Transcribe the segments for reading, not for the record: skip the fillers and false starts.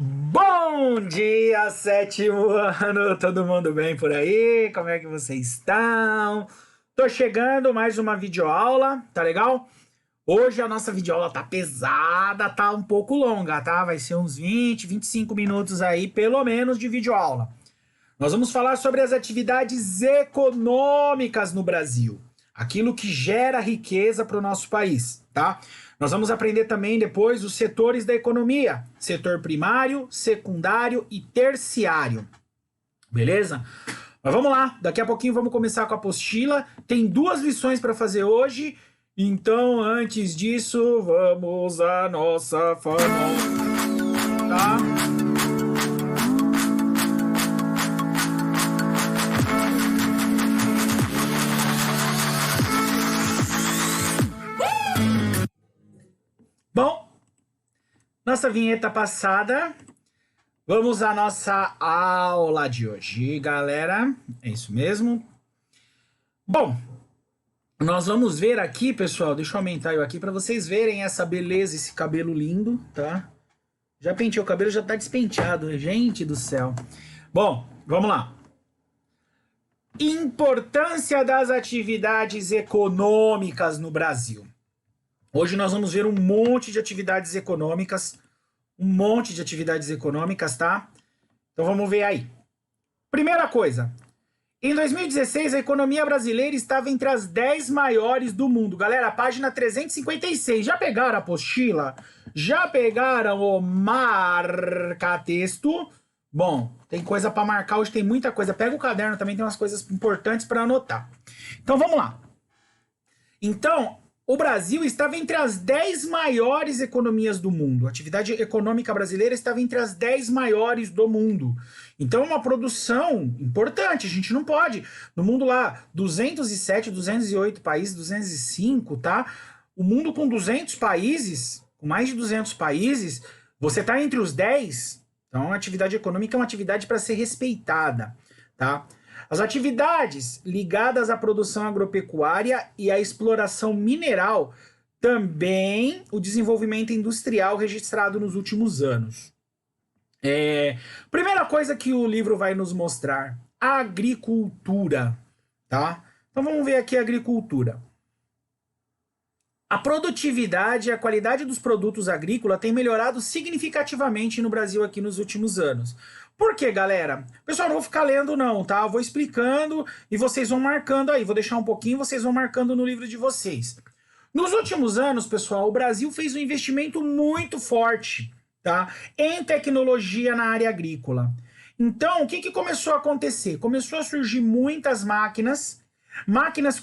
Bom dia, sétimo ano! Todo mundo bem por aí? Como é que vocês estão? Tô chegando, mais uma videoaula, tá legal? Hoje a nossa videoaula tá pesada, tá um pouco longa, tá? Vai ser uns 25 minutos aí, pelo menos, de videoaula. Nós vamos falar sobre as atividades econômicas no Brasil, aquilo que gera riqueza para o nosso país, tá? Nós vamos aprender também depois os setores da economia: setor primário, secundário e terciário, beleza? Mas vamos lá, daqui a pouquinho vamos começar com a apostila. Tem duas lições para fazer hoje, então antes disso, vamos à nossa famosa, tá? Bom, nossa vinheta passada, vamos à nossa aula de hoje, galera. É isso mesmo. Bom, nós vamos ver aqui, pessoal, deixa eu aumentar eu aqui para vocês verem essa beleza, esse cabelo lindo, tá? Já pentei o cabelo, já tá despenteado, gente do céu. Bom, vamos lá. Importância das atividades econômicas no Brasil. Hoje nós vamos ver um monte de atividades econômicas, tá? Então vamos ver aí. Primeira coisa, em 2016 a economia brasileira estava entre as 10 maiores do mundo. Galera, página 356. Já pegaram a apostila? Já pegaram o marca-texto? Bom, tem coisa para marcar, hoje tem muita coisa. Pega o caderno também, tem umas coisas importantes para anotar. Então vamos lá. Então, o Brasil estava entre as 10 maiores economias do mundo. A atividade econômica brasileira estava entre as 10 maiores do mundo. Então, é uma produção importante. A gente não pode. No mundo lá, 207, 208 países, 205, tá? O mundo com 200 países, com mais de 200 países, você está entre os 10. Então, a atividade econômica é uma atividade para ser respeitada, tá? As atividades ligadas à produção agropecuária e à exploração mineral, também o desenvolvimento industrial registrado nos últimos anos. Primeira coisa que o livro vai nos mostrar: agricultura, tá? Então vamos ver aqui a agricultura. A produtividade e a qualidade dos produtos agrícolas tem melhorado significativamente no Brasil aqui nos últimos anos. Por quê, galera? Pessoal, não vou ficar lendo não, tá? Eu vou explicando e vocês vão marcando aí. Vou deixar um pouquinho, vocês vão marcando no livro de vocês. Nos últimos anos, pessoal, o Brasil fez um investimento muito forte, tá? Em tecnologia na área agrícola. Então, o que começou a acontecer? Começou a surgir muitas máquinas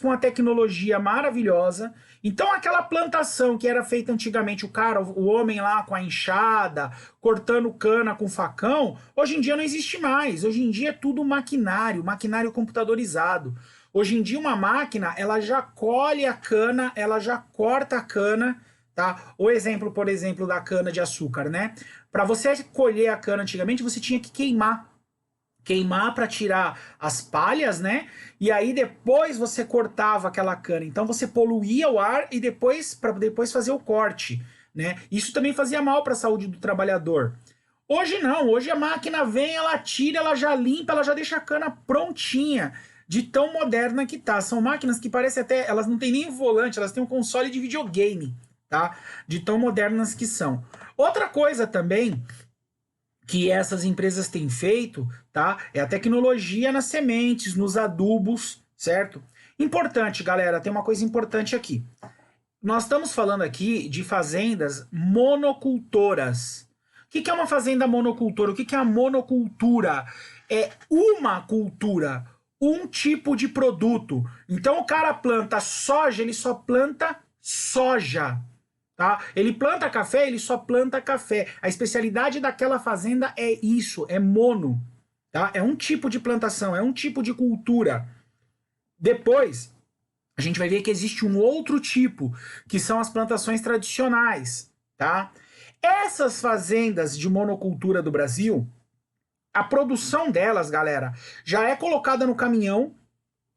com a tecnologia maravilhosa. Então, aquela plantação que era feita antigamente, o homem lá com a enxada, cortando cana com facão, hoje em dia não existe mais. Hoje em dia é tudo maquinário computadorizado. Hoje em dia uma máquina, ela já colhe a cana, ela já corta a cana, tá? O exemplo, por exemplo, da cana de açúcar, né? Para você colher a cana antigamente, você tinha que queimar para tirar as palhas, né? E aí depois você cortava aquela cana. Então você poluía o ar e para depois fazer o corte, né? Isso também fazia mal para a saúde do trabalhador. Hoje não, hoje a máquina vem, ela tira, ela já limpa, ela já deixa a cana prontinha, de tão moderna que tá. São máquinas que parecem até, elas não têm nem volante, elas têm um console de videogame, tá? De tão modernas que são. Outra coisa também que essas empresas têm feito, tá? É a tecnologia nas sementes, nos adubos, certo? Importante, galera, tem uma coisa importante aqui. Nós estamos falando aqui de fazendas monocultoras. O que é uma fazenda monocultora? O que é a monocultura? É uma cultura, um tipo de produto. Então o cara planta soja, ele só planta soja. Tá? Ele planta café, ele só planta café. A especialidade daquela fazenda é isso, é mono. Tá? É um tipo de plantação, é um tipo de cultura. Depois, a gente vai ver que existe um outro tipo, que são as plantações tradicionais. Tá? Essas fazendas de monocultura do Brasil, a produção delas, galera, já é colocada no caminhão,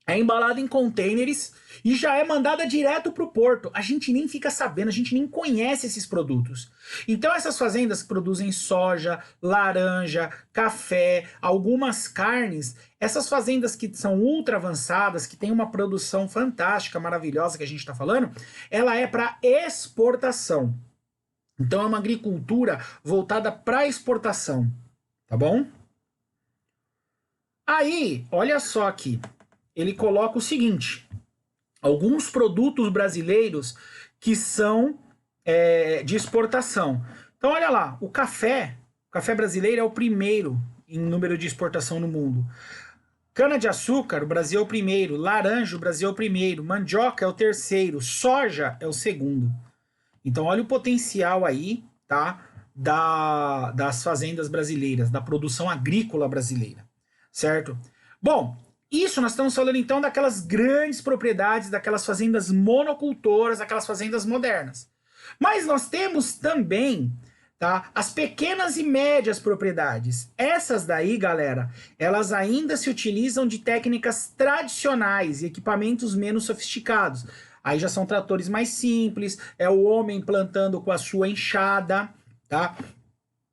é embalada em containers e já é mandada direto para o porto. A gente nem fica sabendo, a gente nem conhece esses produtos. Então essas fazendas que produzem soja, laranja, café, algumas carnes, essas fazendas que são ultra avançadas, que têm uma produção fantástica, maravilhosa que a gente está falando, ela é para exportação. Então é uma agricultura voltada para exportação, tá bom? Aí, olha só aqui, ele coloca o seguinte: alguns produtos brasileiros que são de exportação. Então, olha lá, o café brasileiro é o primeiro em número de exportação no mundo. Cana-de-açúcar, o Brasil é o primeiro. Laranja, o Brasil é o primeiro. Mandioca é o terceiro. Soja é o segundo. Então, olha o potencial aí, tá? Das fazendas brasileiras, da produção agrícola brasileira, certo? Bom, isso nós estamos falando então daquelas grandes propriedades, daquelas fazendas monocultoras, daquelas fazendas modernas. Mas nós temos também, tá, as pequenas e médias propriedades. Essas daí, galera, elas ainda se utilizam de técnicas tradicionais e equipamentos menos sofisticados. Aí já são tratores mais simples, é o homem plantando com a sua enxada, tá?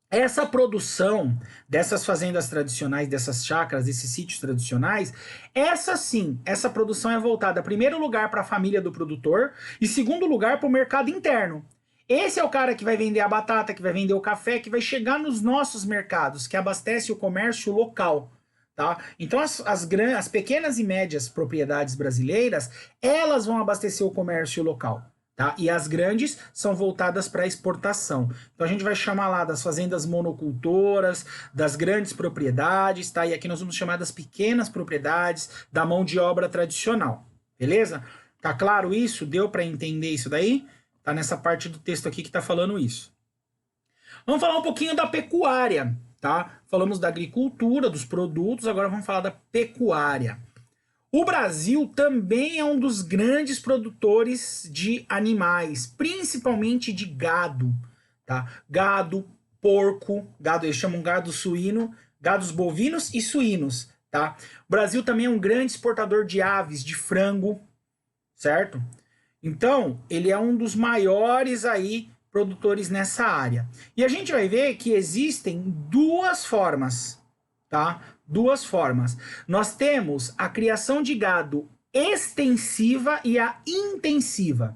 Essa produção dessas fazendas tradicionais, dessas chácaras, desses sítios tradicionais, essa sim, essa produção é voltada, em primeiro lugar, para a família do produtor e, segundo lugar, para o mercado interno. Esse é o cara que vai vender a batata, que vai vender o café, que vai chegar nos nossos mercados, que abastece o comércio local. Tá? Então as pequenas e médias propriedades brasileiras, elas vão abastecer o comércio local. Tá? E as grandes são voltadas para exportação. Então a gente vai chamar lá das fazendas monocultoras, das grandes propriedades, tá? E aqui nós vamos chamar das pequenas propriedades, da mão de obra tradicional. Beleza? Tá claro isso? Deu para entender isso daí? Tá nessa parte do texto aqui que tá falando isso. Vamos falar um pouquinho da pecuária, tá? Falamos da agricultura, dos produtos, agora vamos falar da pecuária. O Brasil também é um dos grandes produtores de animais, principalmente de gado, tá? Gado, porco, gado, eles chamam gado suíno, gados bovinos e suínos, tá? O Brasil também é um grande exportador de aves, de frango, certo? Então, ele é um dos maiores aí produtores nessa área. E a gente vai ver que existem duas formas, tá? Duas formas. Nós temos a criação de gado extensiva e a intensiva.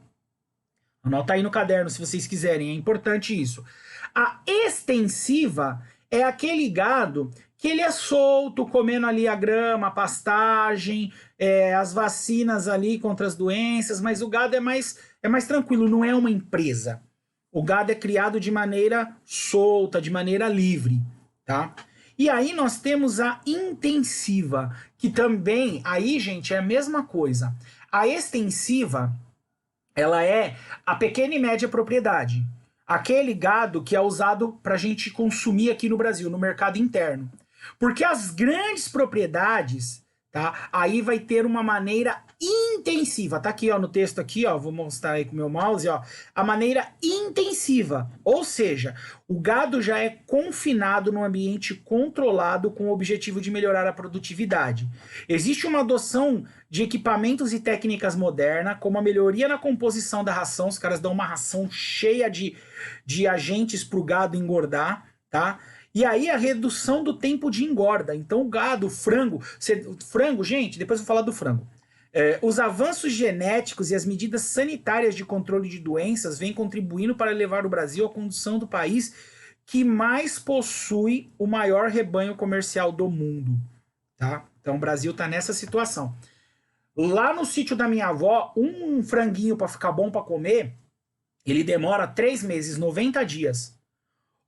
Anota aí no caderno se vocês quiserem, é importante isso. A extensiva é aquele gado que ele é solto, comendo ali a grama, a pastagem, as vacinas ali contra as doenças, mas o gado é mais tranquilo, não é uma empresa. O gado é criado de maneira solta, de maneira livre, tá? E aí nós temos a intensiva, que também, aí, gente, é a mesma coisa. A extensiva, ela é a pequena e média propriedade. Aquele gado que é usado para a gente consumir aqui no Brasil, no mercado interno. Porque as grandes propriedades, tá? Aí vai ter uma maneira intensiva. Tá aqui, ó, no texto aqui, ó, vou mostrar aí com o meu mouse, ó, a maneira intensiva. Ou seja, o gado já é confinado num ambiente controlado com o objetivo de melhorar a produtividade. Existe uma adoção de equipamentos e técnicas modernas, como a melhoria na composição da ração, os caras dão uma ração cheia de agentes para o gado engordar, tá? E aí a redução do tempo de engorda. Então o gado, o frango, gente, depois eu vou falar do frango. Os avanços genéticos e as medidas sanitárias de controle de doenças vêm contribuindo para levar o Brasil à condição do país que mais possui o maior rebanho comercial do mundo. Tá? Então o Brasil está nessa situação. Lá no sítio da minha avó, um franguinho para ficar bom para comer, ele demora 3 meses, 90 dias.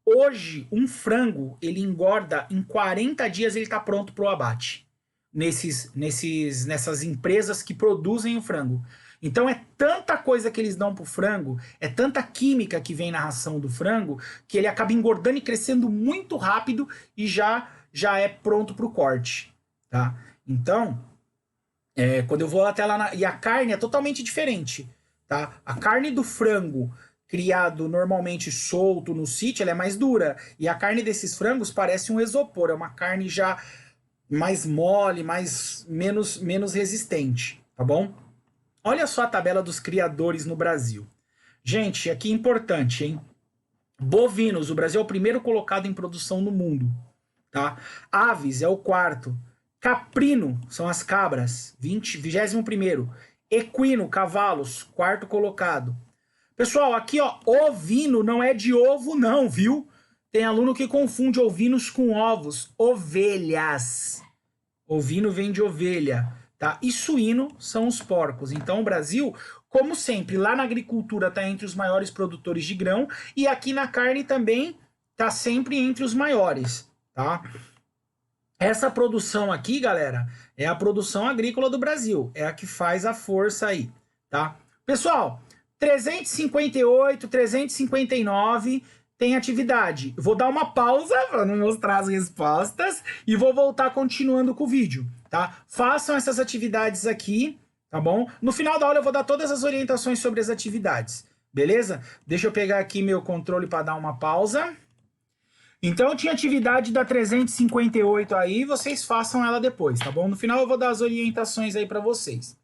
Hoje, um frango, ele engorda em 40 dias, ele está pronto para o abate. Nessas empresas que produzem o frango. Então é tanta coisa que eles dão pro frango, é tanta química que vem na ração do frango, que ele acaba engordando e crescendo muito rápido e já é pronto para o corte. Tá? Então, quando eu vou até lá... E a carne é totalmente diferente. Tá? A carne do frango criado normalmente solto no sítio, ela é mais dura. E a carne desses frangos parece um isopor, é uma carne já mais mole, menos resistente, tá bom? Olha só a tabela dos criadores no Brasil. Gente, aqui é importante, hein? Bovinos, o Brasil é o primeiro colocado em produção no mundo, tá? Aves é o quarto. Caprino são as cabras, 21º. Equino, cavalos, quarto colocado. Pessoal, aqui ó, ovino não é de ovo não, viu? Tem aluno que confunde ovinos com ovos. Ovelhas. Ovino vem de ovelha, tá? E suíno são os porcos. Então o Brasil, como sempre, lá na agricultura está entre os maiores produtores de grão e aqui na carne também está sempre entre os maiores, tá? Essa produção aqui, galera, é a produção agrícola do Brasil, é a que faz a força aí, tá? Pessoal, 358, 359 tem atividade. Vou dar uma pausa para não mostrar as respostas e vou voltar continuando com o vídeo, tá? Façam essas atividades aqui, tá bom? No final da aula eu vou dar todas as orientações sobre as atividades, beleza? Deixa eu pegar aqui meu controle para dar uma pausa. Então tinha atividade da 358 aí, vocês façam ela depois, tá bom? No final eu vou dar as orientações aí para vocês.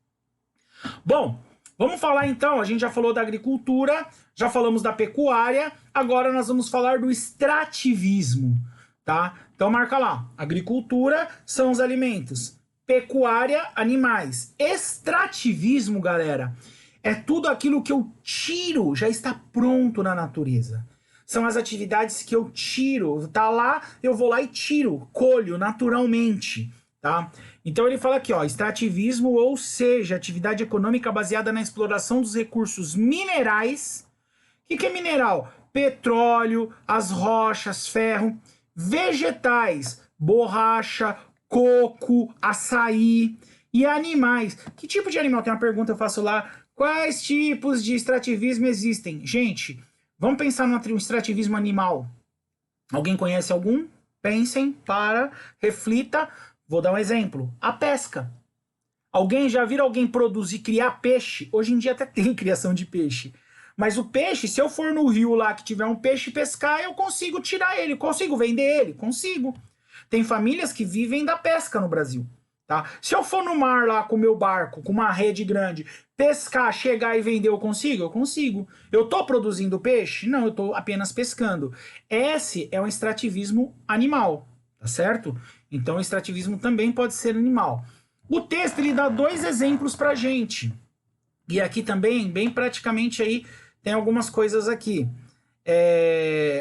Bom, vamos falar então, a gente já falou da agricultura, já falamos da pecuária, agora nós vamos falar do extrativismo, tá? Então marca lá, agricultura são os alimentos, pecuária, animais. Extrativismo, galera, é tudo aquilo que eu tiro, já está pronto na natureza. São as atividades que eu tiro, tá lá, eu vou lá e tiro, colho naturalmente, tá? Então ele fala aqui, ó, extrativismo, ou seja, atividade econômica baseada na exploração dos recursos minerais. O que é mineral? Petróleo, as rochas, ferro, vegetais, borracha, coco, açaí e animais. Que tipo de animal? Tem uma pergunta, eu faço lá. Quais tipos de extrativismo existem? Gente, vamos pensar no extrativismo animal. Alguém conhece algum? Pensem, reflita. Vou dar um exemplo. A pesca. Alguém já viu alguém produzir, criar peixe? Hoje em dia até tem criação de peixe. Mas o peixe, se eu for no rio lá que tiver um peixe pescar, eu consigo tirar ele. Consigo vender ele? Consigo. Tem famílias que vivem da pesca no Brasil. Tá? Se eu for no mar lá com o meu barco, com uma rede grande, pescar, chegar e vender, eu consigo? Eu consigo. Eu estou produzindo peixe? Não, eu estou apenas pescando. Esse é um extrativismo animal, tá certo? Então o extrativismo também pode ser animal. O texto ele dá 2 exemplos pra gente. E aqui também, bem praticamente aí, tem algumas coisas aqui.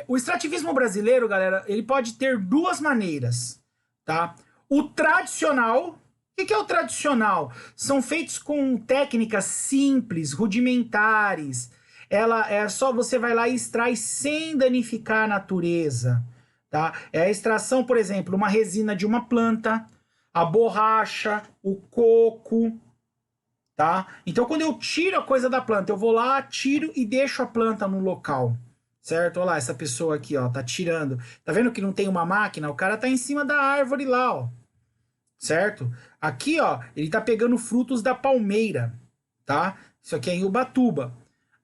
O extrativismo brasileiro, galera, ele pode ter 2 maneiras, tá? O tradicional, o que é o tradicional? São feitos com técnicas simples, rudimentares. Ela é só você vai lá e extrai sem danificar a natureza, tá? É a extração, por exemplo, uma resina de uma planta, a borracha, o coco, tá? Então quando eu tiro a coisa da planta, eu vou lá, tiro e deixo a planta no local. Certo? Olha lá, essa pessoa aqui, ó, tá tirando. Tá vendo que não tem uma máquina? O cara tá em cima da árvore lá, ó. Certo? Aqui, ó, ele tá pegando frutos da palmeira, tá? Isso aqui é em Ubatuba.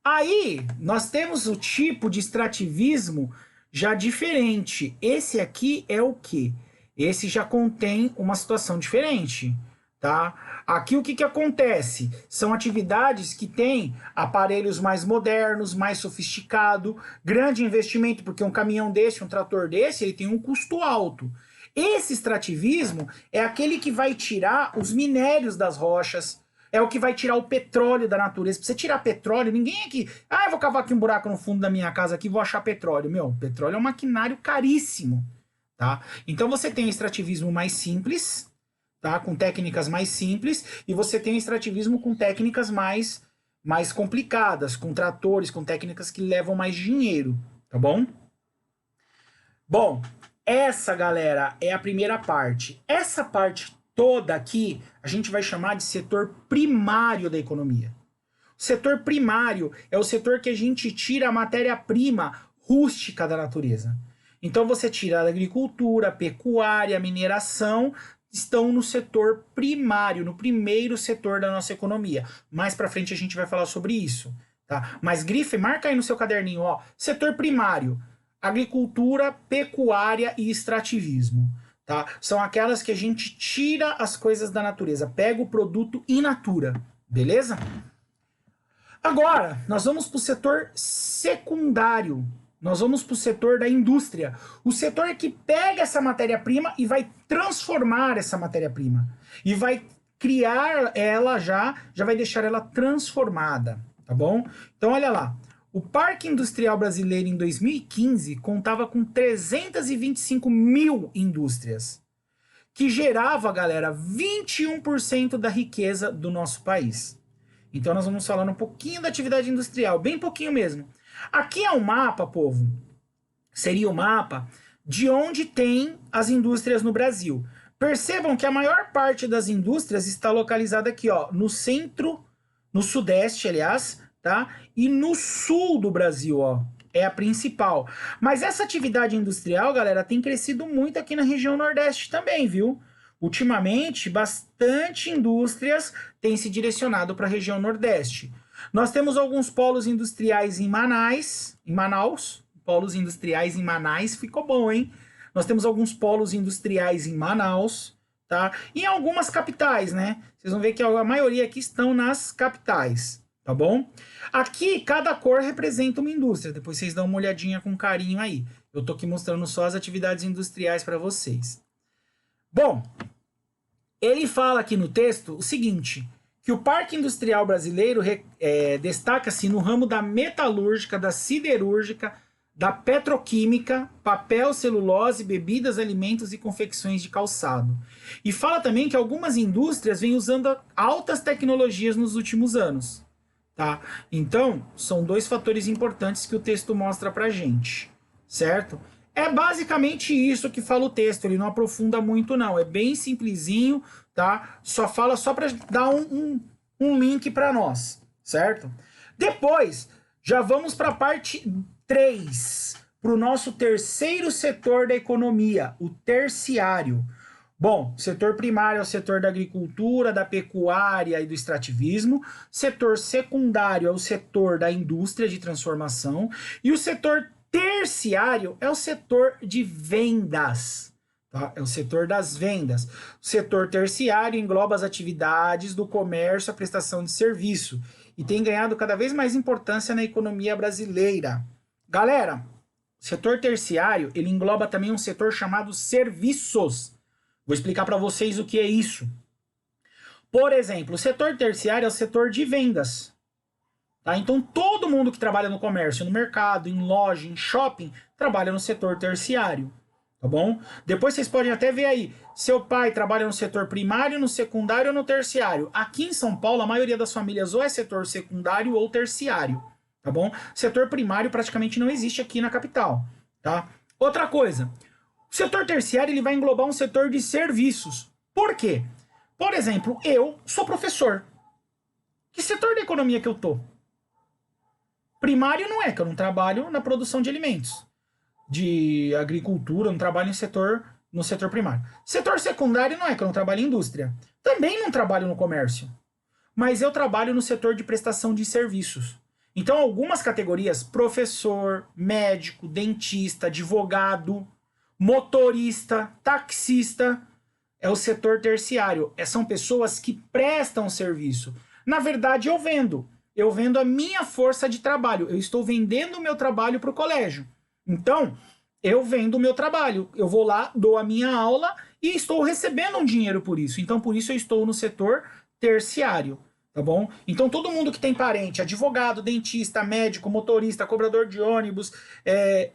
Aí, nós temos o tipo de extrativismo já diferente. Esse aqui é o quê? Esse já contém uma situação diferente, tá? Aqui o que acontece? São atividades que têm aparelhos mais modernos, mais sofisticado, grande investimento, porque um caminhão desse, um trator desse, ele tem um custo alto. Esse extrativismo é aquele que vai tirar os minérios das rochas, é o que vai tirar o petróleo da natureza. Pra você tirar petróleo, ninguém aqui... Ah, eu vou cavar aqui um buraco no fundo da minha casa aqui e vou achar petróleo. Meu, petróleo é um maquinário caríssimo, tá? Então você tem o extrativismo mais simples, tá? Com técnicas mais simples, e você tem o extrativismo com técnicas mais complicadas, com tratores, com técnicas que levam mais dinheiro, tá bom? Bom, essa, galera, é a primeira parte. Essa parte toda aqui, a gente vai chamar de setor primário da economia. O setor primário é o setor que a gente tira a matéria-prima rústica da natureza. Então você tira a agricultura, a pecuária, a mineração, estão no setor primário, no primeiro setor da nossa economia. Mais pra frente a gente vai falar sobre isso, tá? Mas grife, marca aí no seu caderninho, ó, setor primário, agricultura, pecuária e extrativismo, tá? São aquelas que a gente tira as coisas da natureza, pega o produto in natura, beleza? Agora, nós vamos para o setor secundário. Nós vamos para o setor da indústria. O setor que pega essa matéria-prima e vai transformar essa matéria-prima. E vai criar ela já vai deixar ela transformada, tá bom? Então, olha lá. O Parque Industrial Brasileiro, em 2015, contava com 325 mil indústrias, que gerava, galera, 21% da riqueza do nosso país. Então nós vamos falar um pouquinho da atividade industrial, bem pouquinho mesmo. Aqui é um mapa, povo, seria o mapa de onde tem as indústrias no Brasil. Percebam que a maior parte das indústrias está localizada aqui, ó, no centro, no sudeste, aliás, tá? E no sul do Brasil, ó, é a principal. Mas essa atividade industrial, galera, tem crescido muito aqui na região Nordeste também, viu? Ultimamente, bastante indústrias têm se direcionado para a região Nordeste. Nós temos alguns polos industriais em Manaus, polos industriais em Manaus, ficou bom, hein? Nós temos alguns polos industriais em Manaus, tá? E em algumas capitais, né? Vocês vão ver que a maioria aqui estão nas capitais, tá bom? Aqui, cada cor representa uma indústria. Depois vocês dão uma olhadinha com carinho aí. Eu tô aqui mostrando só as atividades industriais para vocês. Bom, ele fala aqui no texto o seguinte, que o Parque Industrial Brasileiro destaca-se no ramo da metalúrgica, da siderúrgica, da petroquímica, papel, celulose, bebidas, alimentos e confecções de calçado. E fala também que algumas indústrias vêm usando altas tecnologias nos últimos anos. Tá? Então, são dois fatores importantes que o texto mostra pra gente, certo? É basicamente isso que fala o texto, ele não aprofunda muito não, é bem simplesinho, tá? Só fala só para dar um link para nós, certo? Depois, já vamos para a parte 3, para o nosso terceiro setor da economia, o terciário. Bom, setor primário é o setor da agricultura, da pecuária e do extrativismo. Setor secundário é o setor da indústria de transformação. E o setor terciário é o setor de vendas. Tá? É o setor das vendas. O setor terciário engloba as atividades do comércio, a prestação de serviço. E tem ganhado cada vez mais importância na economia brasileira. Galera, o setor terciário ele engloba também um setor chamado serviços. Vou explicar para vocês o que é isso. Por exemplo, o setor terciário é o setor de vendas. Tá? Então, todo mundo que trabalha no comércio, no mercado, em loja, em shopping, trabalha no setor terciário. Tá bom? Depois vocês podem até ver aí, seu pai trabalha no setor primário, no secundário ou no terciário. Aqui em São Paulo, a maioria das famílias ou é setor secundário ou terciário. Tá bom? Setor primário praticamente não existe aqui na capital. Tá? Outra coisa. O setor terciário ele vai englobar um setor de serviços. Por quê? Por exemplo, eu sou professor. Que setor da economia que eu tô? Primário não é, que eu não trabalho na produção de alimentos. De agricultura, eu não trabalho no setor primário. Setor secundário não é, que eu não trabalho em indústria. Também não trabalho no comércio. Mas eu trabalho no setor de prestação de serviços. Então, algumas categorias, professor, médico, dentista, advogado, motorista, taxista, é o setor terciário. São pessoas que prestam serviço. Na verdade, eu vendo. Eu vendo a minha força de trabalho. Eu estou vendendo o meu trabalho para o colégio. Então, eu vendo o meu trabalho. Eu vou lá, dou a minha aula e estou recebendo um dinheiro por isso. Então, por isso eu estou no setor terciário. Tá bom? Então, todo mundo que tem parente, advogado, dentista, médico, motorista, cobrador de ônibus,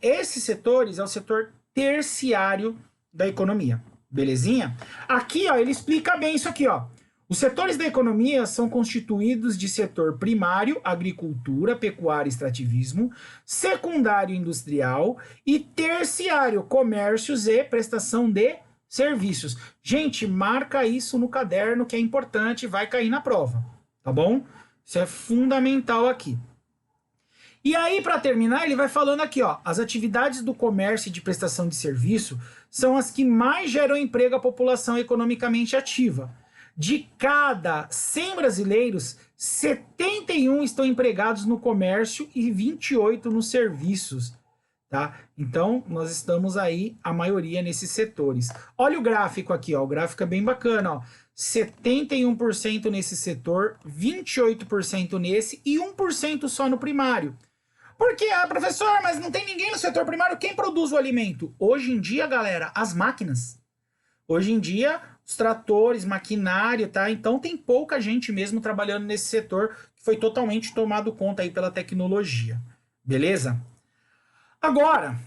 esses setores é o setor terciário da economia. Belezinha? Aqui, ó, ele explica bem isso aqui, ó. Os setores da economia são constituídos de setor primário, agricultura, pecuária e extrativismo, secundário industrial e terciário, comércios e prestação de serviços. Gente, marca isso no caderno que é importante, vai cair na prova, tá bom? Isso é fundamental aqui. E aí, para terminar, ele vai falando aqui, ó, as atividades do comércio e de prestação de serviço são as que mais geram emprego à população economicamente ativa. De cada 100 brasileiros, 71 estão empregados no comércio e 28 nos serviços. tá? Então, nós estamos aí, a maioria, nesses setores. Olha o gráfico aqui, ó, o gráfico é bem bacana, ó. 71% nesse setor, 28% nesse e 1% só no primário. Porque, professor, mas não tem ninguém no setor primário, quem produz o alimento? Hoje em dia, galera, as máquinas. Hoje em dia, os tratores, maquinário, tá? Então tem pouca gente mesmo trabalhando nesse setor que foi totalmente tomado conta aí pela tecnologia. Beleza? Agora,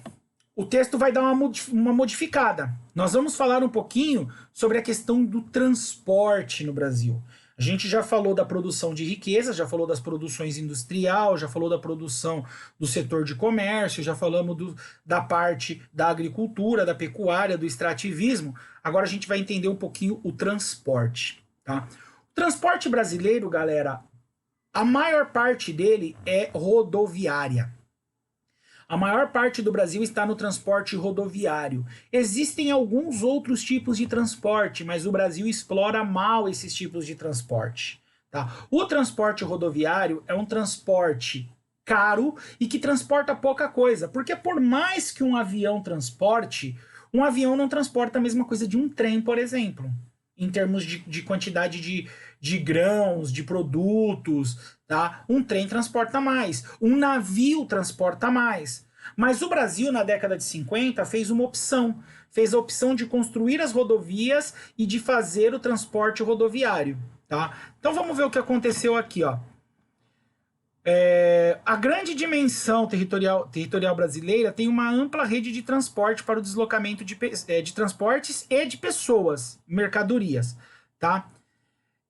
o texto vai dar uma modificada. Nós vamos falar um pouquinho sobre a questão do transporte no Brasil. A gente já falou da produção de riqueza, já falou das produções industrial, já falou da produção do setor de comércio, já falamos da parte da agricultura, da pecuária, do extrativismo. Agora a gente vai entender um pouquinho o transporte, tá? O transporte brasileiro, galera, a maior parte dele é rodoviária. A maior parte do Brasil está no transporte rodoviário. Existem alguns outros tipos de transporte, mas o Brasil explora mal esses tipos de transporte. Tá? O transporte rodoviário é um transporte caro e que transporta pouca coisa, porque por mais que um avião transporte, um avião não transporta a mesma coisa de um trem, por exemplo, em termos de quantidade de grãos, de produtos, tá? Um trem transporta mais, um navio transporta mais. Mas o Brasil, na década de 50, fez uma opção. Fez a opção de construir as rodovias e de fazer o transporte rodoviário, tá? Então vamos ver o que aconteceu aqui, ó. A grande dimensão territorial brasileira tem uma ampla rede de transporte para o deslocamento de transportes e de pessoas, mercadorias, tá?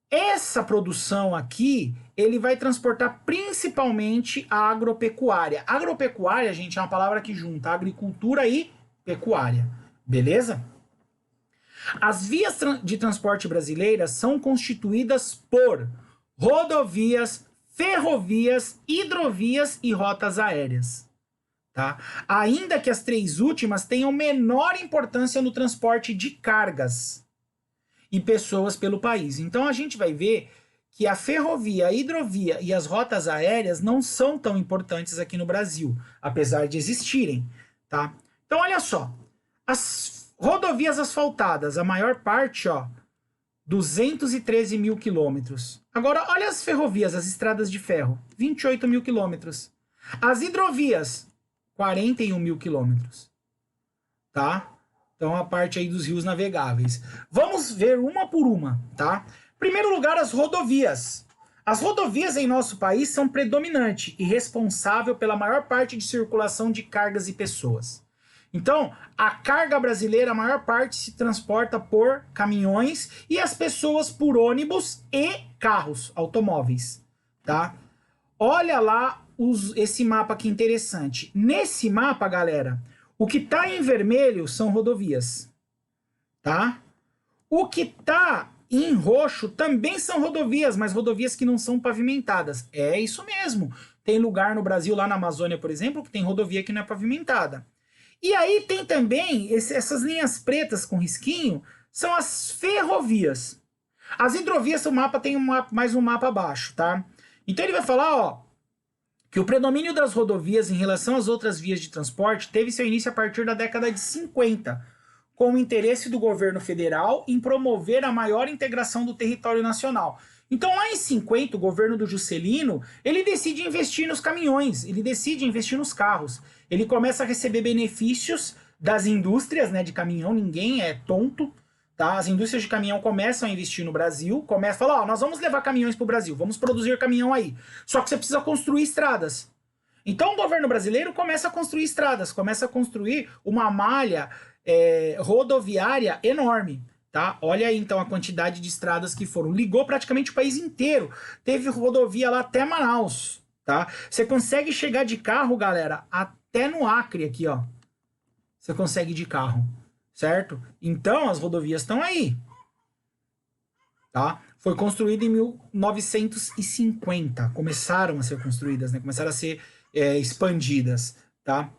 Essa produção aqui, ele vai transportar principalmente a agropecuária. Agropecuária, gente, é uma palavra que junta agricultura e pecuária, beleza? As vias de transporte brasileiras são constituídas por rodovias, ferrovias, hidrovias e rotas aéreas. Tá? Ainda que as três últimas tenham menor importância no transporte de cargas e pessoas pelo país. Então a gente vai ver que a ferrovia, a hidrovia e as rotas aéreas não são tão importantes aqui no Brasil, apesar de existirem, tá? Então olha só, as rodovias asfaltadas, a maior parte, ó, 213 mil quilômetros. Agora olha as ferrovias, as estradas de ferro, 28 mil quilômetros. As hidrovias, 41 mil quilômetros, tá? Então, a parte aí dos rios navegáveis. Vamos ver uma por uma, tá? Primeiro lugar, as rodovias. As rodovias em nosso país são predominantes e responsável pela maior parte de circulação de cargas e pessoas. Então, a carga brasileira, a maior parte se transporta por caminhões e as pessoas por ônibus e carros, automóveis, tá? Olha lá esse mapa que interessante. Nesse mapa, galera, o que tá em vermelho são rodovias, tá? O que tá em roxo também são rodovias, mas rodovias que não são pavimentadas. É isso mesmo. Tem lugar no Brasil, lá na Amazônia, por exemplo, que tem rodovia que não é pavimentada. E aí tem também essas linhas pretas com risquinho, são as ferrovias. As hidrovias, o mapa tem mais um mapa abaixo, tá? Então ele vai falar, ó, que o predomínio das rodovias em relação às outras vias de transporte teve seu início a partir da década de 50, com o interesse do governo federal em promover a maior integração do território nacional. Então, lá em 50, o governo do Juscelino, ele decide investir nos caminhões, ele decide investir nos carros. Ele começa a receber benefícios das indústrias, né, de caminhão, ninguém é tonto, tá? As indústrias de caminhão começam a investir no Brasil, começam a falar, ó, nós vamos levar caminhões para o Brasil, vamos produzir caminhão aí. Só que você precisa construir estradas. Então o governo brasileiro começa a construir estradas, começa a construir uma malha rodoviária enorme. Tá? Olha aí então a quantidade de estradas que foram. Ligou praticamente o país inteiro. Teve rodovia lá até Manaus. Tá? Você consegue chegar de carro, galera, até no Acre aqui, ó. Você consegue de carro. Certo? Então as rodovias estão aí. Tá? Foi construída em 1950. Começaram a ser construídas, né? Começaram a ser expandidas. Tá?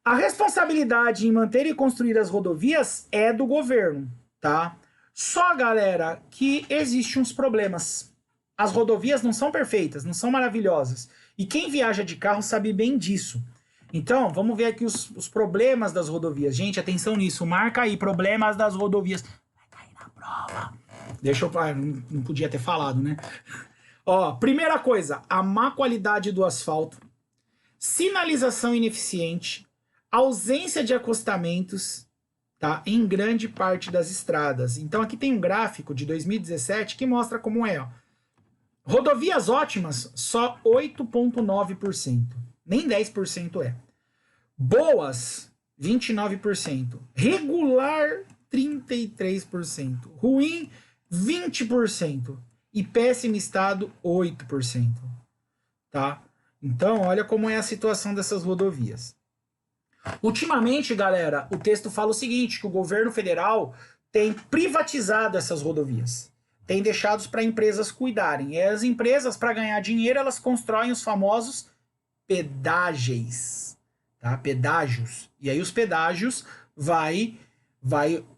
A responsabilidade em manter e construir as rodovias é do governo. Tá? Só, galera, que existem uns problemas. As rodovias não são perfeitas, não são maravilhosas. E quem viaja de carro sabe bem disso. Então, vamos ver aqui os problemas das rodovias. Gente, atenção nisso. Marca aí, problemas das rodovias. Vai cair na prova. Deixa eu... não podia ter falado, né? Ó, primeira coisa, a má qualidade do asfalto, sinalização ineficiente, ausência de acostamentos, tá? Em grande parte das estradas. Então aqui tem um gráfico de 2017 que mostra como é, ó. Rodovias ótimas, só 8,9%. Nem 10% é. Boas, 29%. Regular, 33%. Ruim, 20%. E péssimo estado, 8%. Tá? Então, olha como é a situação dessas rodovias. Ultimamente, galera, o texto fala o seguinte, que o governo federal tem privatizado essas rodovias. Tem deixado para empresas cuidarem. E as empresas, para ganhar dinheiro, elas constroem os famosos pedágios. Tá? Pedágios. E aí os pedágios vai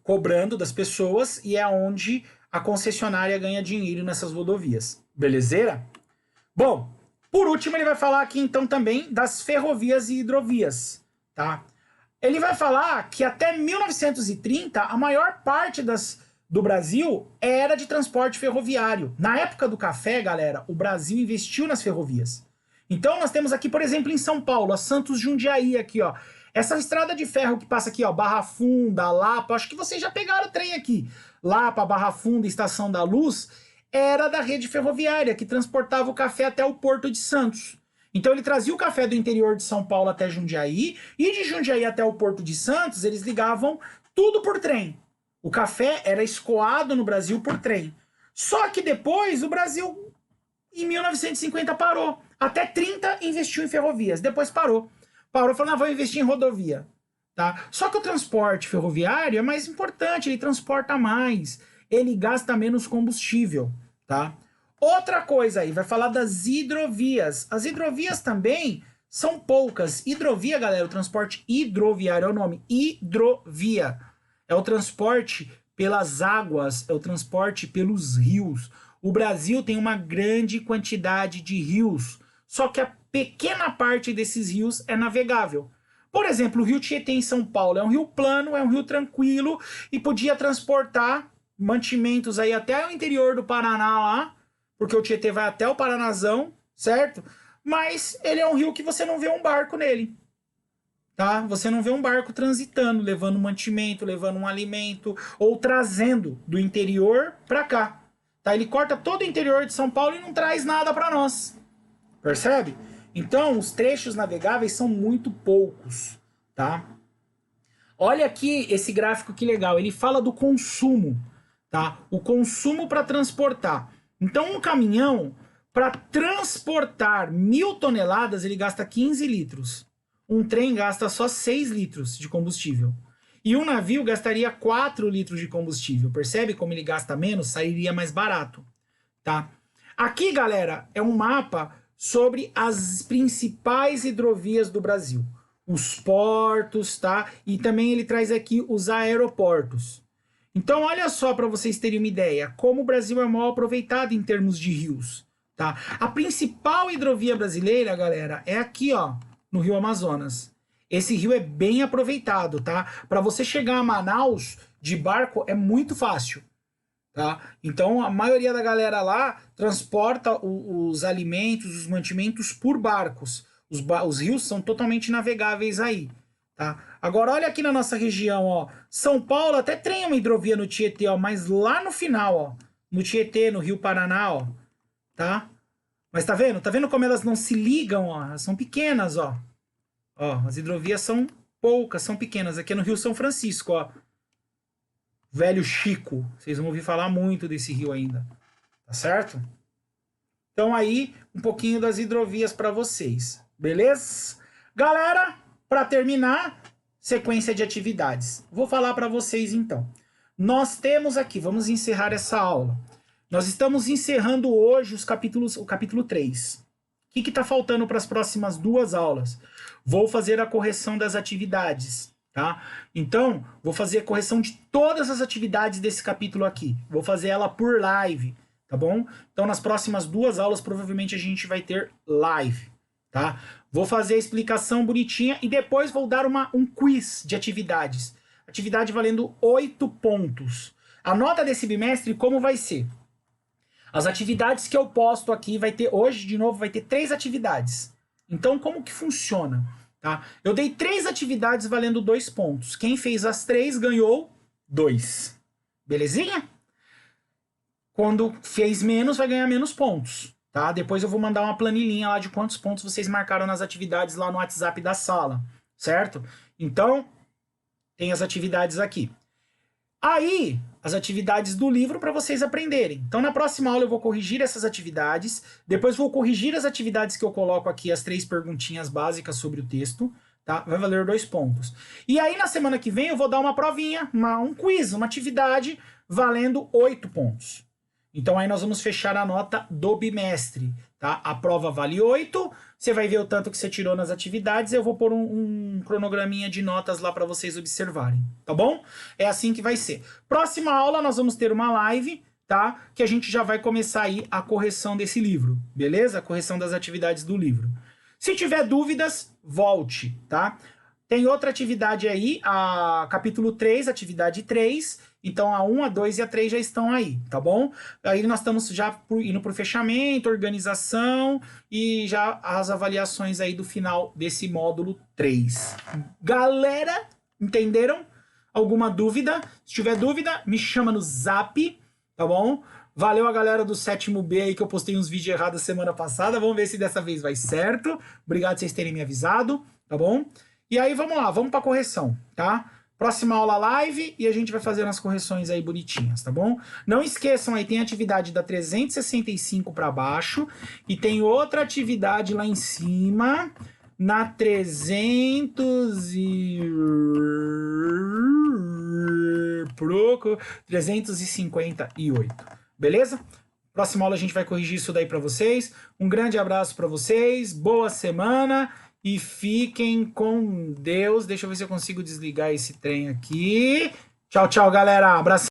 cobrando das pessoas e é onde a concessionária ganha dinheiro nessas rodovias. Belezeira? Bom, por último ele vai falar aqui então também das ferrovias e hidrovias, tá? Ele vai falar que até 1930 a maior parte do Brasil era de transporte ferroviário. Na época do café, galera, o Brasil investiu nas ferrovias. Então nós temos aqui, por exemplo, em São Paulo, a Santos Jundiaí aqui, ó. Essa estrada de ferro que passa aqui, ó, Barra Funda, Lapa, acho que vocês já pegaram o trem aqui. Lapa, Barra Funda, Estação da Luz, era da rede ferroviária que transportava o café até o Porto de Santos. Então ele trazia o café do interior de São Paulo até Jundiaí, e de Jundiaí até o Porto de Santos, eles ligavam tudo por trem. O café era escoado no Brasil por trem. Só que depois o Brasil, em 1950, parou. Até 30 investiu em ferrovias, depois parou. Parou e falou, vou investir em rodovia. Tá? Só que o transporte ferroviário é mais importante, ele transporta mais, ele gasta menos combustível. Tá? Outra coisa aí, vai falar das hidrovias. As hidrovias também são poucas. Hidrovia, galera, o transporte hidroviário é o nome, hidrovia. É o transporte pelas águas, é o transporte pelos rios. O Brasil tem uma grande quantidade de rios, só que a pequena parte desses rios é navegável. Por exemplo, o rio Tietê em São Paulo é um rio plano, é um rio tranquilo e podia transportar mantimentos aí até o interior do Paraná lá, porque o Tietê vai até o Paranazão, certo? Mas ele é um rio que você não vê um barco nele. Tá? Você não vê um barco transitando, levando mantimento, levando um alimento ou trazendo do interior para cá. Tá? Ele corta todo o interior de São Paulo e não traz nada para nós. Percebe? Então, os trechos navegáveis são muito poucos, tá? Olha aqui esse gráfico que legal, ele fala do consumo, tá? O consumo para transportar. Então, um caminhão, para transportar 1.000 toneladas, ele gasta 15 litros. Um trem gasta só 6 litros de combustível. E um navio gastaria 4 litros de combustível. Percebe como ele gasta menos? Sairia mais barato, tá? Aqui, galera, é um mapa sobre as principais hidrovias do Brasil. Os portos, tá? E também ele traz aqui os aeroportos. Então, olha só para vocês terem uma ideia, como o Brasil é mal aproveitado em termos de rios, tá? A principal hidrovia brasileira, galera, é aqui, ó, no Rio Amazonas. Esse rio é bem aproveitado, tá? Para você chegar a Manaus de barco é muito fácil. Tá? Então a maioria da galera lá transporta os alimentos, os mantimentos por barcos. Os rios são totalmente navegáveis aí. Tá? Agora olha aqui na nossa região, ó, São Paulo até tem uma hidrovia no Tietê, ó, mas lá no final, ó, no Tietê, no Rio Paraná, ó, tá? Mas tá vendo? Tá vendo como elas não se ligam, ó? Elas são pequenas, ó. Ó, as hidrovias são poucas, são pequenas. Aqui é no Rio São Francisco, ó. Velho Chico. Vocês vão ouvir falar muito desse rio ainda. Tá certo? Então aí, um pouquinho das hidrovias para vocês. Beleza? Galera, para terminar, sequência de atividades. Vou falar para vocês então. Nós temos aqui, vamos encerrar essa aula. Nós estamos encerrando hoje o capítulo 3. O que está faltando para as próximas 2 aulas? Vou fazer a correção das atividades. Tá? Então, vou fazer a correção de todas as atividades desse capítulo aqui. Vou fazer ela por live, tá bom? Então, nas próximas 2 aulas, provavelmente a gente vai ter live, tá? Vou fazer a explicação bonitinha e depois vou dar um quiz de atividades. Atividade valendo 8 pontos. A nota desse bimestre, como vai ser? As atividades que eu posto aqui, vai ter hoje, de novo, vai ter 3 atividades. Então, como que funciona? Tá? Eu dei 3 atividades valendo 2 pontos. Quem fez as 3 ganhou 2. Belezinha? Quando fez menos, vai ganhar menos pontos. Tá? Depois eu vou mandar uma planilhinha lá de quantos pontos vocês marcaram nas atividades lá no WhatsApp da sala. Certo? Então, tem as atividades aqui. Aí, as atividades do livro para vocês aprenderem. Então, na próxima aula eu vou corrigir essas atividades, depois vou corrigir as atividades que eu coloco aqui, as 3 perguntinhas básicas sobre o texto, tá? Vai valer 2 pontos. E aí, na semana que vem, eu vou dar uma provinha, um quiz, uma atividade valendo 8 pontos. Então, aí nós vamos fechar a nota do bimestre, tá? A prova vale 8, você vai ver o tanto que você tirou nas atividades, eu vou pôr um cronograminha de notas lá para vocês observarem, tá bom? É assim que vai ser. Próxima aula nós vamos ter uma live, tá? Que a gente já vai começar aí a correção desse livro, beleza? A correção das atividades do livro. Se tiver dúvidas, volte, tá? Tem outra atividade aí, a capítulo 3, atividade 3. Então a 1, a 2 e a 3 já estão aí, tá bom? Aí nós estamos já indo para o fechamento, organização e já as avaliações aí do final desse módulo 3. Galera, entenderam? Alguma dúvida? Se tiver dúvida, me chama no zap, tá bom? Valeu a galera do 7º B aí que eu postei uns vídeos errados semana passada. Vamos ver se dessa vez vai certo. Obrigado por vocês terem me avisado, tá bom? E aí vamos lá, vamos para correção, tá? Próxima aula live e a gente vai fazer umas correções aí bonitinhas, tá bom? Não esqueçam aí, tem atividade da 365 para baixo e tem outra atividade lá em cima na 358, beleza? Próxima aula a gente vai corrigir isso daí para vocês. Um grande abraço para vocês, boa semana. E fiquem com Deus. Deixa eu ver se eu consigo desligar esse trem aqui. Tchau, tchau, galera. Abraço.